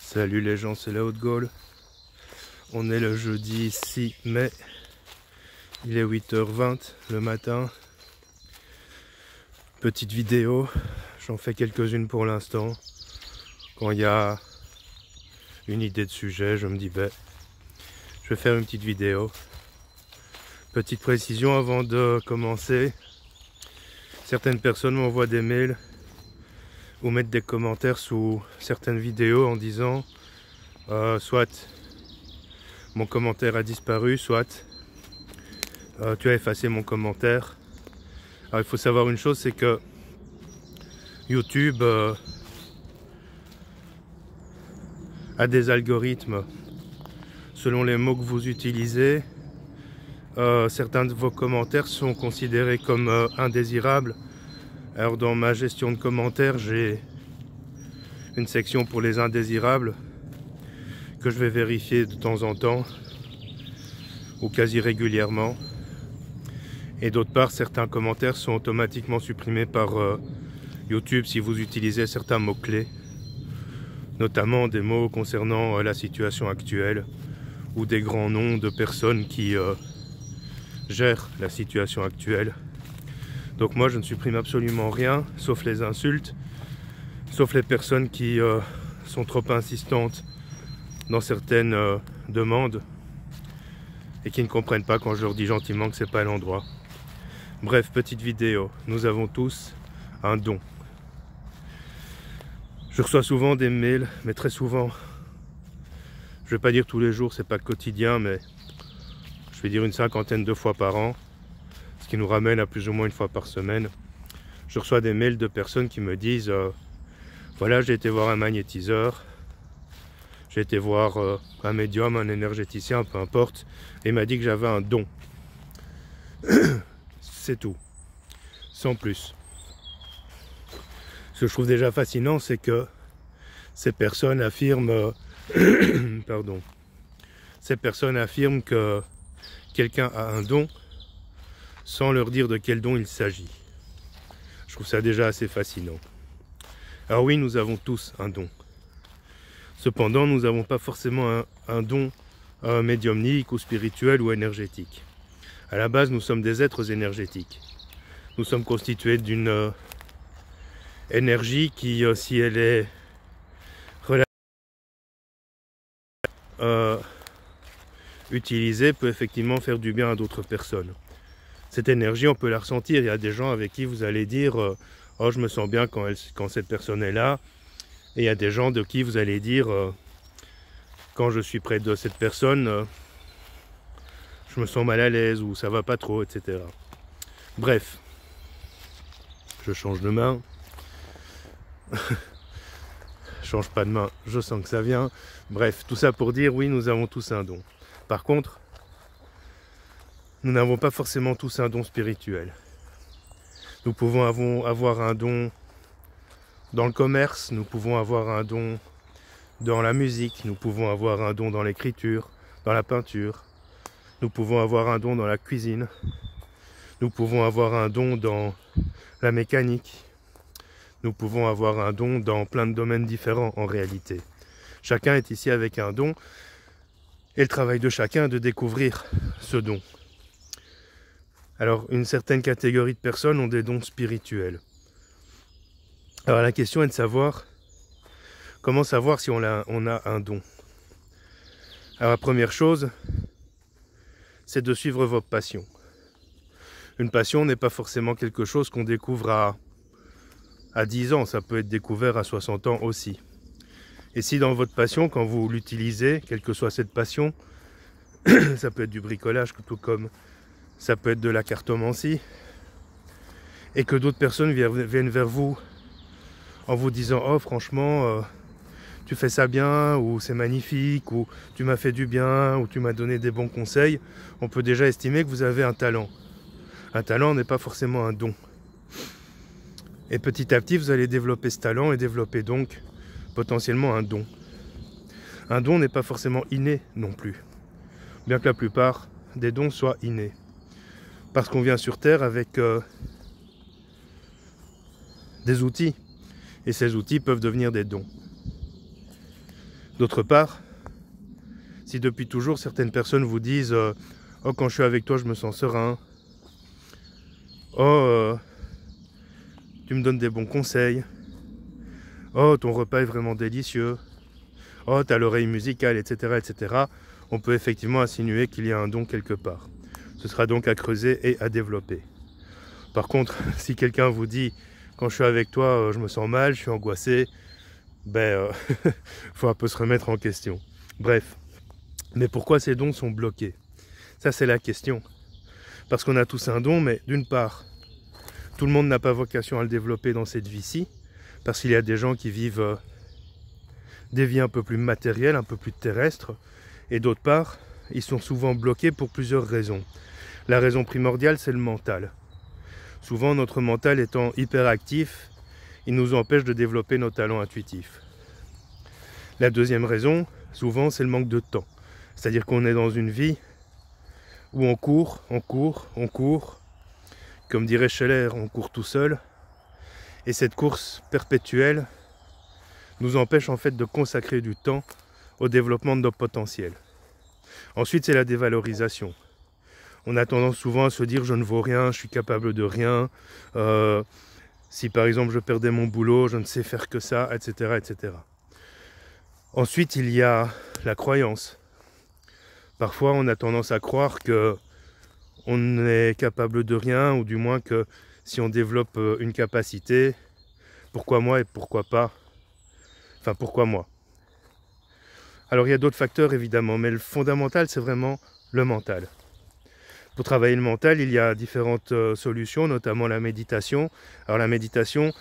Salut les gens, c'est la Haute-Gaule. On est le jeudi 6 mai. Il est 8h20 le matin. Petite vidéo, j'en fais quelques-unes pour l'instant. Quand il y a une idée de sujet, je me dis je vais faire une petite vidéo. Petite précision avant de commencer. Certaines personnes m'envoient des mails ou mettent des commentaires sous certaines vidéos en disant soit mon commentaire a disparu, soit tu as effacé mon commentaire. Alors il faut savoir une chose, c'est que YouTube a des algorithmes selon les mots que vous utilisez. Certains de vos commentaires sont considérés comme indésirables. Alors dans ma gestion de commentaires, j'ai une section pour les indésirables que je vais vérifier de temps en temps ou quasi régulièrement. Et d'autre part, certains commentaires sont automatiquement supprimés par YouTube si vous utilisez certains mots-clés, notamment des mots concernant la situation actuelle ou des grands noms de personnes qui gèrent la situation actuelle. Donc moi je ne supprime absolument rien, sauf les insultes, sauf les personnes qui sont trop insistantes dans certaines demandes et qui ne comprennent pas quand je leur dis gentiment que c'est pas l'endroit. Bref, petite vidéo, nous avons tous un don. Je reçois souvent des mails, mais très souvent, je vais pas dire tous les jours, c'est pas quotidien, mais je vais dire une cinquantaine de fois par an, ce qui nous ramène à plus ou moins une fois par semaine. Je reçois des mails de personnes qui me disent voilà, j'ai été voir un magnétiseur, j'ai été voir un médium, un énergéticien, peu importe, et il m'a dit que j'avais un don. C'est tout, sans plus. Ce que je trouve déjà fascinant, c'est que ces personnes affirment pardon, ces personnes affirment que quelqu'un a un don sans leur dire de quel don il s'agit. Je trouve ça déjà assez fascinant. Alors oui, nous avons tous un don. Cependant, nous n'avons pas forcément un don médiumnique ou spirituel ou énergétique. À la base, nous sommes des êtres énergétiques. Nous sommes constitués d'une énergie qui, si elle est utilisée, peut effectivement faire du bien à d'autres personnes. Cette énergie, on peut la ressentir. Il y a des gens avec qui vous allez dire oh, je me sens bien quand cette personne est là. Et il y a des gens de qui vous allez dire quand je suis près de cette personne, je me sens mal à l'aise ou ça va pas trop, etc. Bref, je change de main. Je change pas de main, je sens que ça vient. Bref, tout ça pour dire oui, nous avons tous un don. Par contre, nous n'avons pas forcément tous un don spirituel. Nous pouvons avoir un don dans le commerce, nous pouvons avoir un don dans la musique, nous pouvons avoir un don dans l'écriture, dans la peinture, nous pouvons avoir un don dans la cuisine, nous pouvons avoir un don dans la mécanique, nous pouvons avoir un don dans plein de domaines différents en réalité. Chacun est ici avec un don et le travail de chacun est de découvrir ce don. Alors, une certaine catégorie de personnes ont des dons spirituels. Alors, la question est de savoir comment savoir si on a un don. Alors, la première chose, c'est de suivre vos passions. Une passion n'est pas forcément quelque chose qu'on découvre à 10 ans, ça peut être découvert à 60 ans aussi. Et si dans votre passion, quand vous l'utilisez, quelle que soit cette passion, ça peut être du bricolage, tout comme ça peut être de la cartomancie, et que d'autres personnes viennent vers vous en vous disant « Oh franchement, tu fais ça bien » ou « c'est magnifique » ou « tu m'as fait du bien » ou « tu m'as donné des bons conseils », on peut déjà estimer que vous avez un talent. Un talent n'est pas forcément un don. Et petit à petit, vous allez développer ce talent et développer donc potentiellement un don. Un don n'est pas forcément inné non plus, bien que la plupart des dons soient innés. Parce qu'on vient sur Terre avec des outils, et ces outils peuvent devenir des dons. D'autre part, si depuis toujours certaines personnes vous disent oh, quand je suis avec toi je me sens serein, oh, tu me donnes des bons conseils, oh, ton repas est vraiment délicieux, oh, t'as l'oreille musicale, etc., etc., on peut effectivement insinuer qu'il y a un don quelque part. Ce sera donc à creuser et à développer. Par contre, si quelqu'un vous dit quand je suis avec toi je me sens mal, je suis angoissé, ben faut un peu se remettre en question. Bref, mais pourquoi ces dons sont bloqués? Ça c'est la question. Parce qu'on a tous un don, mais d'une part, tout le monde n'a pas vocation à le développer dans cette vie-ci, parce qu'il y a des gens qui vivent des vies un peu plus matérielles, un peu plus terrestres, et d'autre part, ils sont souvent bloqués pour plusieurs raisons. La raison primordiale, c'est le mental. Souvent, notre mental étant hyperactif, il nous empêche de développer nos talents intuitifs. La deuxième raison, souvent, c'est le manque de temps. C'est-à-dire qu'on est dans une vie où on court, comme dirait Scheller, on court tout seul, et cette course perpétuelle nous empêche en fait de consacrer du temps au développement de nos potentiels. Ensuite, c'est la dévalorisation. On a tendance souvent à se dire je ne vaux rien, je suis capable de rien, si par exemple je perdais mon boulot, je ne sais faire que ça, etc., etc. Ensuite, il y a la croyance. Parfois, on a tendance à croire que on n'est capable de rien, ou du moins que si on développe une capacité, pourquoi moi et pourquoi pas? Enfin, pourquoi moi? Alors, il y a d'autres facteurs, évidemment, mais le fondamental, c'est vraiment le mental. Pour travailler le mental, il y a différentes solutions, notamment la méditation. Alors, la méditation,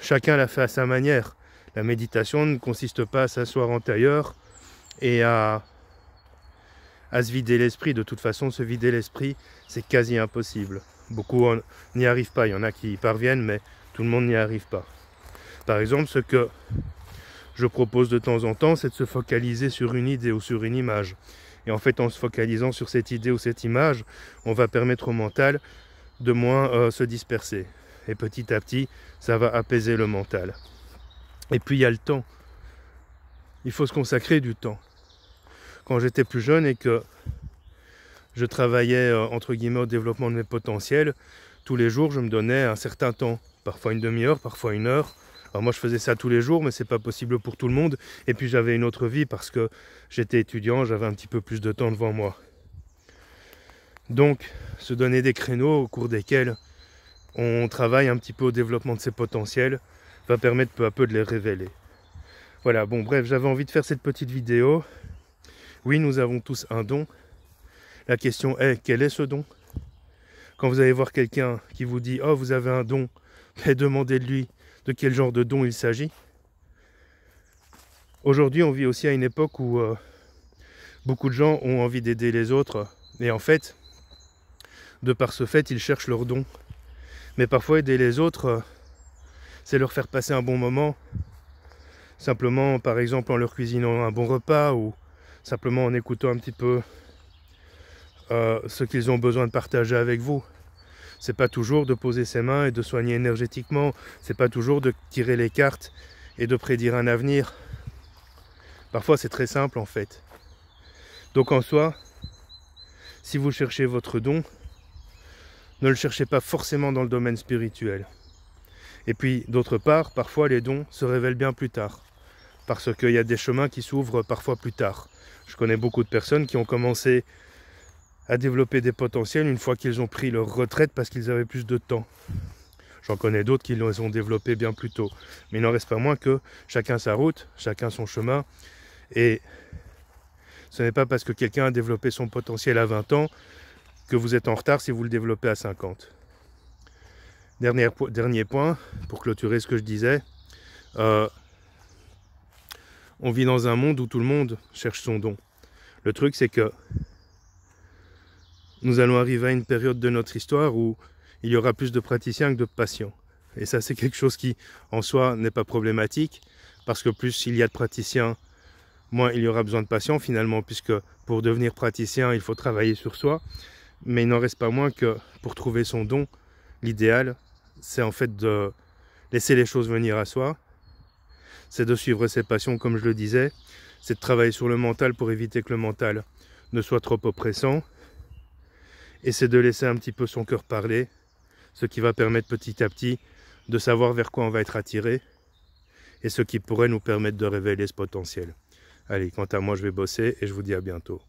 chacun l'a fait à sa manière. La méditation ne consiste pas à s'asseoir en tailleur et à se vider l'esprit. De toute façon, se vider l'esprit, c'est quasi impossible. Beaucoup n'y arrivent pas. Il y en a qui y parviennent, mais tout le monde n'y arrive pas. Par exemple, ce que je propose de temps en temps, c'est de se focaliser sur une idée ou sur une image. Et en fait, en se focalisant sur cette idée ou cette image, on va permettre au mental de moins se disperser. Et petit à petit, ça va apaiser le mental. Et puis, il y a le temps. Il faut se consacrer du temps. Quand j'étais plus jeune et que je travaillais, entre guillemets, au développement de mes potentiels, tous les jours, je me donnais un certain temps. Parfois une demi-heure, parfois une heure. Alors moi, je faisais ça tous les jours, mais c'est pas possible pour tout le monde. Et puis, j'avais une autre vie parce que j'étais étudiant, j'avais un petit peu plus de temps devant moi. Donc, se donner des créneaux au cours desquels on travaille un petit peu au développement de ses potentiels va permettre peu à peu de les révéler. Voilà, bon, bref, j'avais envie de faire cette petite vidéo. Oui, nous avons tous un don. La question est, quel est ce don? Quand vous allez voir quelqu'un qui vous dit « Oh, vous avez un don », demandez de lui de quel genre de don il s'agit. Aujourd'hui, on vit aussi à une époque où beaucoup de gens ont envie d'aider les autres. Et en fait, de par ce fait, ils cherchent leur don. Mais parfois, aider les autres, c'est leur faire passer un bon moment. Simplement, par exemple, en leur cuisinant un bon repas ou simplement en écoutant un petit peu ce qu'ils ont besoin de partager avec vous. C'est pas toujours de poser ses mains et de soigner énergétiquement. C'est pas toujours de tirer les cartes et de prédire un avenir. Parfois, c'est très simple en fait. Donc en soi, si vous cherchez votre don, ne le cherchez pas forcément dans le domaine spirituel. Et puis, d'autre part, parfois les dons se révèlent bien plus tard. Parce qu'il y a des chemins qui s'ouvrent parfois plus tard. Je connais beaucoup de personnes qui ont commencé à développer des potentiels une fois qu'ils ont pris leur retraite parce qu'ils avaient plus de temps. J'en connais d'autres qui les ont développés bien plus tôt. Mais il n'en reste pas moins que chacun sa route, chacun son chemin. Et ce n'est pas parce que quelqu'un a développé son potentiel à 20 ans que vous êtes en retard si vous le développez à 50. Dernier point, pour clôturer ce que je disais. On vit dans un monde où tout le monde cherche son don. Le truc, c'est que nous allons arriver à une période de notre histoire où il y aura plus de praticiens que de patients. Et ça, c'est quelque chose qui, en soi, n'est pas problématique, parce que plus il y a de praticiens, moins il y aura besoin de patients, finalement, puisque pour devenir praticien, il faut travailler sur soi. Mais il n'en reste pas moins que, pour trouver son don, l'idéal, c'est en fait de laisser les choses venir à soi. c'est de suivre ses passions, comme je le disais. C'est de travailler sur le mental pour éviter que le mental ne soit trop oppressant. Et c'est de laisser un petit peu son cœur parler, ce qui va permettre petit à petit de savoir vers quoi on va être attiré et ce qui pourrait nous permettre de révéler ce potentiel. Allez, quant à moi, je vais bosser et je vous dis à bientôt.